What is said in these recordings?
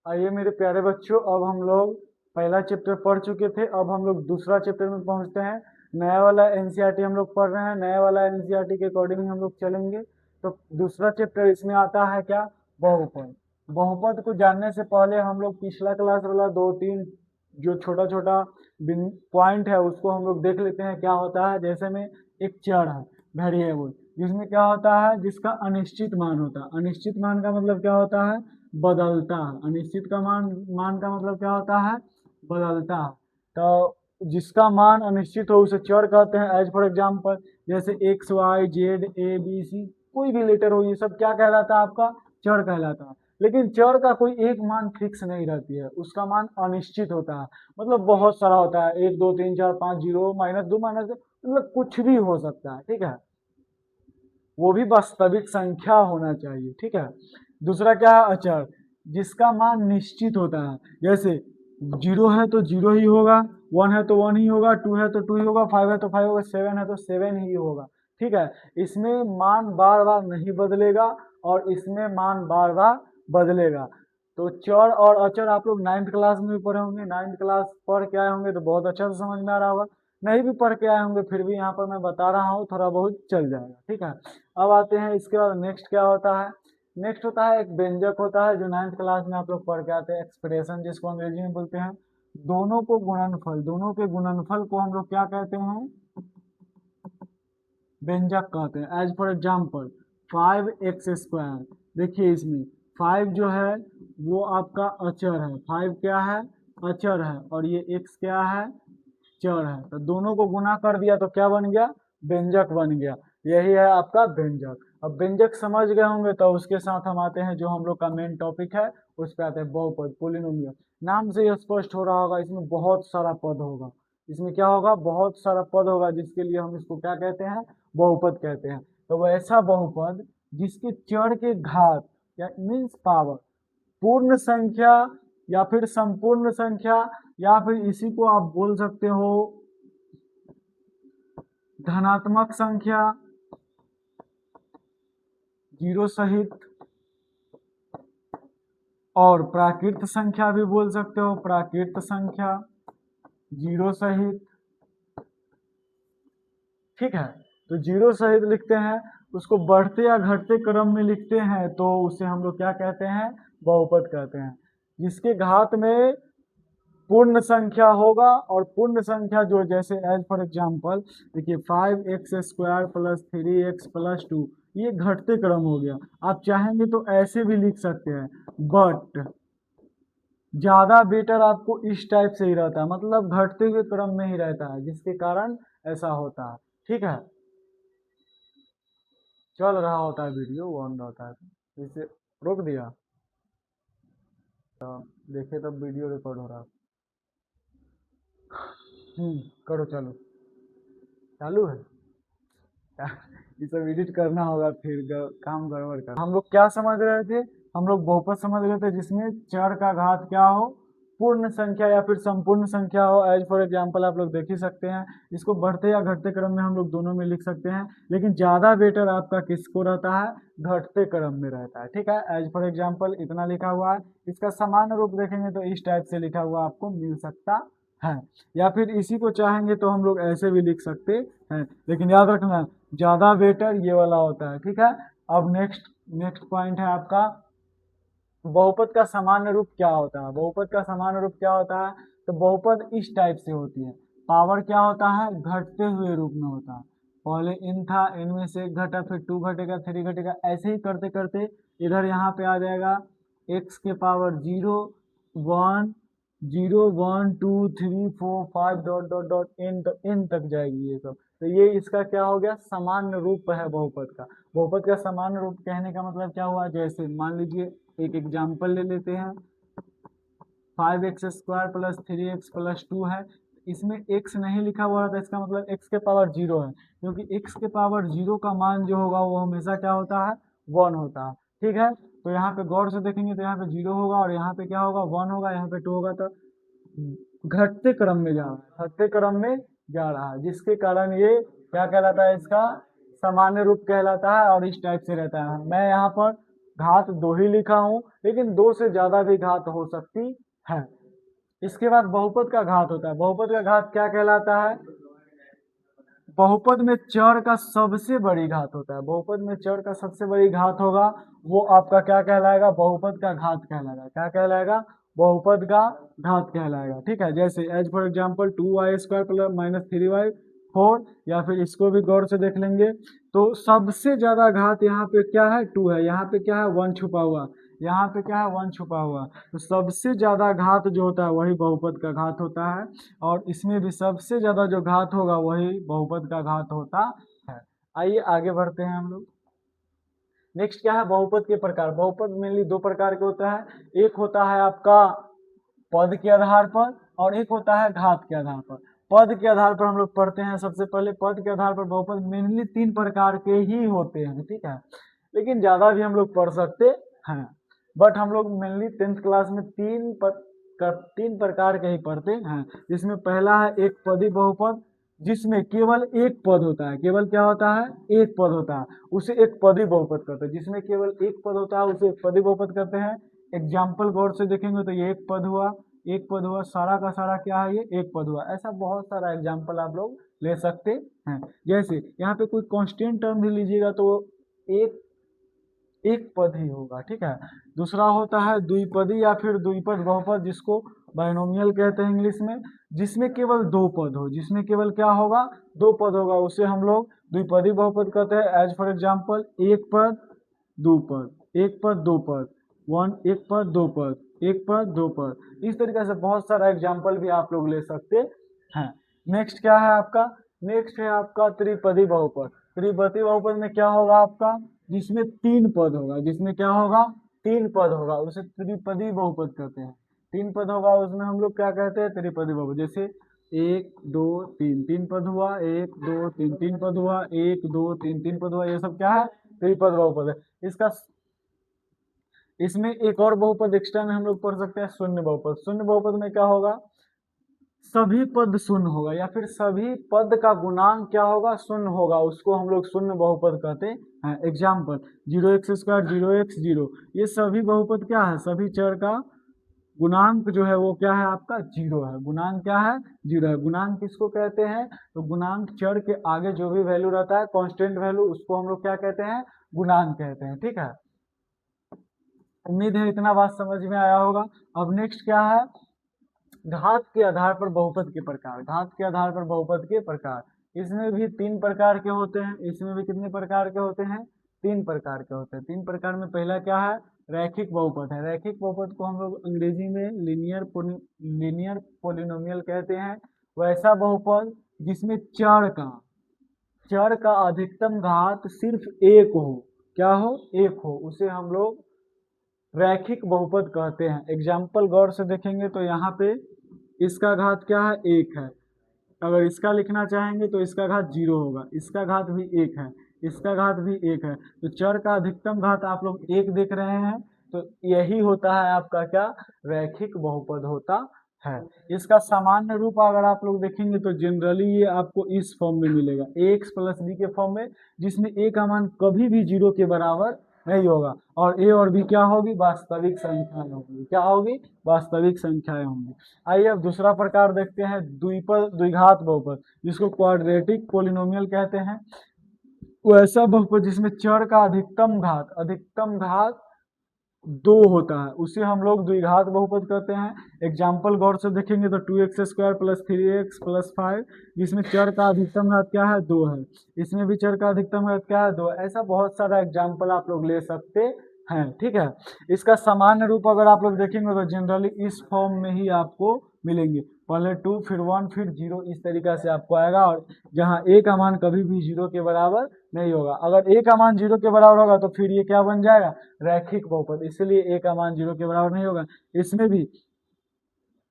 आइए मेरे प्यारे बच्चों, अब हम लोग पहला चैप्टर पढ़ चुके थे। अब हम लोग दूसरा चैप्टर में पहुंचते हैं। नया वाला एनसीईआरटी हम लोग पढ़ रहे हैं। नया वाला एनसीईआरटी के अकॉर्डिंग हम लोग चलेंगे। तो दूसरा चैप्टर इसमें आता है क्या? बहुपद। बहुपद को जानने से पहले हम लोग पिछला क्लास वाला दो तीन जो छोटा छोटा पॉइंट है उसको हम लोग देख लेते हैं क्या होता है। जैसे में एक चर है, वेरिएबल, जिसमें क्या होता है, जिसका अनिश्चित मान होता है। अनिश्चित मान का मतलब क्या होता है? बदलता है। अनिश्चित का मान का मतलब क्या होता है? बदलता है। तो जिसका मान अनिश्चित हो उसे चर कहते हैं। एज फॉर एग्जाम्पल, जैसे X Y Z A B C, कोई भी लेटर हो, ये सब क्या कहलाता है? आपका चर कहलाता है। लेकिन चर का कोई एक मान फिक्स नहीं रहती है, उसका मान अनिश्चित होता है। मतलब बहुत सारा होता है, 1 2 3 4 5, 0 -2 -2, मतलब कुछ भी हो सकता है। ठीक है, वो भी वास्तविक संख्या होना चाहिए। ठीक है। दूसरा क्या है? अचर, जिसका मान निश्चित होता है। जैसे 0 है तो 0 ही होगा, 1 है तो 1 ही होगा, 2 है तो 2 ही होगा, 5 है तो 5 होगा, 7 है तो 7 ही होगा। ठीक है, इसमें मान बार बार नहीं बदलेगा और इसमें मान बार बार बदलेगा। तो चर और अचर आप लोग 9th क्लास में भी पढ़े होंगे। 9th क्लास पढ़ के आए होंगे तो बहुत अच्छा से समझ में आ रहा होगा। नहीं भी पढ़ के आए होंगे फिर भी यहाँ पर मैं बता रहा हूँ, थोड़ा बहुत चल जाएगा। ठीक है, अब आते हैं इसके बाद नेक्स्ट क्या होता है। नेक्स्ट होता है एक व्यंजक होता है, जो 9th क्लास में आप लोग पढ़ के आते हैं, एक्सप्रेशन, जिसको अंग्रेजी में बोलते हैं दोनों को गुणनफल। दोनों के गुणनफल को हम लोग क्या कहते हैं? व्यंजक कहते हैं। As for example 5x²। देखिए इसमें 5 जो है वो आपका अचर है। 5 क्या है? अचर है। और ये x क्या है? चर है। तो दोनों को गुना कर दिया तो क्या बन गया? व्यंजक बन गया। यही है आपका व्यंजक। अब व्यंजक समझ गए होंगे तो उसके साथ हम आते हैं जो हम लोग का मेन टॉपिक है, उस पे आते हैं बहुपद, पोलिनोमियल। नाम से ही स्पष्ट हो रहा होगा, इसमें बहुत सारा पद होगा। इसमें क्या होगा? बहुत सारा पद होगा, जिसके लिए हम इसको क्या कहते हैं? बहुपद कहते हैं। तो वो ऐसा बहुपद जिसके चर के घात या मीन्स पावर, पूर्ण संख्या या फिर संपूर्ण संख्या, या फिर इसी को आप बोल सकते हो धनात्मक संख्या, जीरो सहित, और प्राकृत संख्या भी बोल सकते हो, प्राकृत संख्या जीरो सहित। ठीक है, तो जीरो सहित लिखते हैं। उसको बढ़ते या घटते क्रम में लिखते हैं तो उसे हम लोग क्या कहते हैं? बहुपद कहते हैं। जिसके घात में पूर्ण संख्या होगा, और पूर्ण संख्या जो, जैसे एज फॉर एग्जाम्पल देखिए 5x² + 3x + 2, ये घटते क्रम हो गया। आप चाहेंगे तो ऐसे भी लिख सकते हैं, बट ज्यादा बेटर आपको इस टाइप से ही रहता है, मतलब घटते हुए क्रम में ही रहता है, जिसके कारण ऐसा होता है। ठीक है, चल रहा होता है वीडियो, वो ऑन होता है, इसे रोक दिया तो देखे तब वीडियो रिकॉर्ड हो रहा है। करो, चालू। चालू है। ये सब एडिट करना होगा, फिर काम गड़बड़ कर। हम लोग क्या समझ रहे थे? हम लोग बहुपद समझ रहे थे जिसमें चर का घात क्या हो? पूर्ण संख्या या फिर संपूर्ण संख्या हो। एज फॉर एग्जाम्पल आप लोग देख ही सकते हैं, इसको बढ़ते या घटते क्रम में हम लोग दोनों में लिख सकते हैं, लेकिन ज्यादा बेटर आपका किसको रहता है? घटते क्रम में रहता है। ठीक है, एज फॉर एग्जाम्पल इतना लिखा हुआ है। इसका सामान्य रूप देखेंगे तो इस टाइप से लिखा हुआ आपको मिल सकता है, या फिर इसी को चाहेंगे तो हम लोग ऐसे भी लिख सकते हैं। लेकिन याद रखना, ज्यादा बेटर ये वाला होता है। ठीक है, अब नेक्स्ट नेक्स्ट पॉइंट है आपका, बहुपद का सामान्य रूप क्या होता है? बहुपद का सामान्य रूप क्या होता है? तो बहुपद इस टाइप से होती है। पावर क्या होता है? घटते हुए रूप में होता है। पहले इन था, इनमें से एक घटा, फिर 2 घटेगा, 3 घटेगा, ऐसे ही करते करते इधर यहाँ पे आ जाएगा x के power 0 1 0 1 2 3 4 5 dot dot dot N तक जाएगी ये सब। तो ये इसका क्या हो गया? सामान्य रूप है बहुपद का। बहुपद का सामान्य रूप कहने का मतलब क्या हुआ? जैसे मान लीजिए एक एग्जाम्पल ले लेते हैं, 5x² + 3x + 2 है। इसमें x नहीं लिखा हुआ था, इसका मतलब x के पावर 0 है, क्योंकि x के पावर 0 का मान जो होगा वो हमेशा क्या होता है? 1 होता है। ठीक है, तो यहाँ पे गौर से देखेंगे तो यहाँ पे 0 होगा, और यहाँ पे क्या होगा? 1 होगा, यहाँ पे 2 होगा। तो घटते क्रम में जा रहा है, घटते क्रम में जा रहा है, जिसके कारण ये क्या कहलाता है? इसका सामान्य रूप कहलाता है, और इस टाइप से रहता है। मैं यहाँ पर घात 2 ही लिखा हूं, लेकिन 2 से ज्यादा भी घात हो सकती है। इसके बाद बहुपद का घात होता है। बहुपद का घात क्या कहलाता है? बहुपद में चर का सबसे बड़ी घात होता है। बहुपद में चर का सबसे बड़ी घात होगा, वो आपका क्या कहलाएगा? बहुपद का घात कहलाएगा। क्या कहलाएगा? बहुपद का घात कहलाएगा। ठीक है, जैसे as for example 2y² plus -3y4, या फिर इसको भी गौर से देख लेंगे तो सबसे ज्यादा घात यहाँ पे क्या है? 2 है। यहाँ पे क्या है? 1 छुपा हुआ। यहाँ पे क्या है? 1 छुपा हुआ। तो सबसे ज्यादा घात जो होता है वही बहुपद का घात होता है, और इसमें भी सबसे ज्यादा जो घात होगा वही बहुपद का घात होता है। आइए आगे बढ़ते हैं हम लोग। नेक्स्ट क्या है? बहुपद के प्रकार। बहुपद मेनली दो प्रकार के होता है। एक होता है आपका पद के आधार पर, और एक होता है घात के आधार पर। पद के आधार पर हम लोग पढ़ते हैं। सबसे पहले पद के आधार पर बहुपद मेनली 3 प्रकार के ही होते हैं। ठीक है, लेकिन ज्यादा भी हम लोग पढ़ सकते हैं, बट हम लोग मेनली 10th क्लास में 3 प्रकार के ही पढ़ते हैं। जिसमें पहला है एक पदी बहुपद, जिसमें केवल एक पद होता है। केवल क्या होता है? एक पद होता है, उसे एक पदी बहुपद कहते हैं। जिसमें केवल एक पद होता है उसे एक पदी बहुपद कहते हैं। एग्जाम्पल गौर से देखेंगे तो ये एक पद हुआ, एक पद हुआ, सारा का सारा क्या है? ये एक पद हुआ। ऐसा बहुत सारा एग्जाम्पल आप लोग ले सकते हैं। जैसे यहाँ पे कोई कांस्टेंट टर्म भी लीजिएगा तो एक एक पद ही होगा। ठीक है, दूसरा होता है द्विपदी या फिर द्विपद बहुपद, जिसको बाइनोमियल कहते हैं इंग्लिश में, जिसमें केवल 2 पद हो। जिसमें केवल क्या होगा? 2 पद होगा, उसे हम लोग द्विपदी बहुपद कहते हैं। एज फॉर एग्जाम्पल एक पद दो पद, एक पद दो पद, एक पद दो पद, एक पद दो पद। इस तरीके से बहुत सारा एग्जाम्पल भी आप लोग ले सकते हैं। नेक्स्ट क्या है आपका? नेक्स्ट है आपका त्रिपदी बहुपद। त्रिपदी बहुपद में क्या होगा आपका? जिसमें 3 पद होगा। जिसमें क्या होगा? 3 पद होगा, उसे त्रिपदी बहुपद कहते हैं। 3 पद होगा, उसमें हम लोग क्या कहते हैं? त्रिपदी बहुपद। जैसे 1 2 3, 3 पद हुआ, 1 2 3, 3 पद हुआ, 1 2 3, 3 पद हुआ। ये सब क्या है? त्रिपद बहुपद है। इसमें एक और बहुपद एक्स्ट्रा में हम लोग पढ़ सकते हैं, शून्य बहुपद। शून्य बहुपद में क्या होगा? सभी पद शून्य होगा, या फिर सभी पद का गुणांक क्या होगा? शून्य होगा, उसको हम लोग शून्य बहुपद कहते हैं। एग्जाम्पल 0x², 0x 0, ये सभी बहुपद क्या है? सभी चर का गुणांक जो है वो क्या है आपका? 0 है। गुणांक क्या है? 0 है। गुणांक किसको कहते हैं? तो गुणांक चर के आगे जो भी वैल्यू रहता है, कांस्टेंट वैल्यू, उसको हम लोग क्या कहते हैं? गुणांक कहते हैं। ठीक है, उम्मीद है इतना बात समझ में आया होगा। अब नेक्स्ट क्या है? घात के आधार पर बहुपद के प्रकार। घात के आधार पर बहुपद के प्रकार, इसमें भी 3 प्रकार के होते हैं। इसमें भी कितने प्रकार के होते हैं? 3 प्रकार के होते हैं। 3 प्रकार में पहला क्या है? रैखिक बहुपद है। रैखिक बहुपद को हम लोग अंग्रेजी में लीनियर पोलिनोमियल कहते हैं। वैसा बहुपद जिसमें चर का अधिकतम घात सिर्फ एक हो। क्या हो? एक हो, उसे हम लोग रैखिक बहुपद कहते हैं। एग्जाम्पल गौर से देखेंगे तो यहाँ पे इसका घात क्या है? 1 है। अगर इसका लिखना चाहेंगे तो इसका घात 0 होगा, इसका घात भी 1 है, इसका घात भी 1 है। तो चर का अधिकतम घात आप लोग 1 देख रहे हैं, तो यही होता है आपका क्या? रैखिक बहुपद होता है। इसका सामान्य रूप अगर आप लोग देखेंगे तो जनरली ये आपको इस फॉर्म में मिलेगा, ax प्लस b के फॉर्म में, जिसमें a का मान कभी भी 0 के बराबर नहीं होगा, और a और b क्या होगी? वास्तविक संख्याएं होंगी। क्या होगी? वास्तविक संख्याएं होंगी। आइए अब दूसरा प्रकार देखते हैं, द्विघात बहुपद, जिसको क्वाड्रेटिक पोलिनोमियल कहते हैं। वैसा बहुपद जिसमें चर का अधिकतम घात 2 होता है, उसे हम लोग द्विघात बहुपद कहते हैं। एग्जाम्पल गौर से देखेंगे तो 2x² प्लस 3x प्लस 5, जिसमें चर का अधिकतम घात क्या है? 2 है। इसमें भी चर का अधिकतम घात क्या है? 2। ऐसा बहुत सारा एग्जाम्पल आप लोग ले सकते हैं। ठीक है, इसका सामान्य रूप अगर आप लोग देखेंगे तो जनरली इस फॉर्म में ही आपको मिलेंगे। पहले 2 फिर 1 फिर 0, इस तरीका से आपको आएगा, और जहाँ a का मान कभी भी 0 के बराबर नहीं होगा। अगर a का मान 0 के बराबर होगा तो फिर ये क्या बन जाएगा? रैखिक बहुपद। इसलिए a का मान 0 के बराबर नहीं होगा। इसमें भी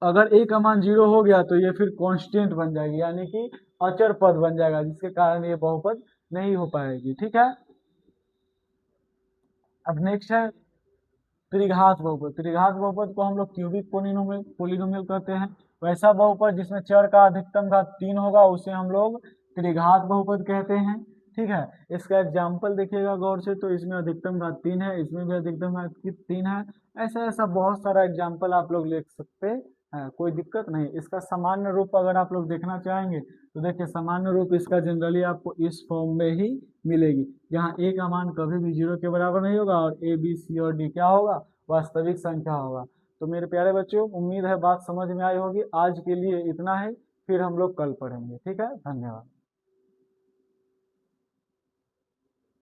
अगर a का मान 0 हो गया तो ये फिर कांस्टेंट बन जाएगी, यानी कि अचर पद बन जाएगा, जिसके कारण ये बहुपद नहीं हो पाएगी। ठीक है, अब नेक्स्ट है त्रिघात बहुपद। त्रिघात बहुपद को हम लोग क्यूबिक पोलिनोमियल कहते हैं। वैसा बहुपद जिसमें चर का अधिकतम घात 3 होगा, उसे हम लोग त्रिघात बहुपद कहते हैं। ठीक है। इसका एग्जाम्पल देखिएगा गौर से, तो इसमें अधिकतम घात 3 है, इसमें भी अधिकतम घात 3 है। ऐसा ऐसा बहुत सारा एग्जाम्पल आप लोग लिख सकते हैं, कोई दिक्कत नहीं। इसका सामान्य रूप अगर आप लोग देखना चाहेंगे तो देखिए सामान्य रूप इसका जनरली आपको इस फॉर्म में ही मिलेगी, जहाँ ए का मान कभी भी 0 के बराबर नहीं होगा और ए बी सी और डी क्या होगा, वास्तविक संख्या होगा। तो मेरे प्यारे बच्चों, उम्मीद है बात समझ में आई होगी। आज के लिए इतना है, फिर हम लोग कल पढ़ेंगे। ठीक है, धन्यवाद।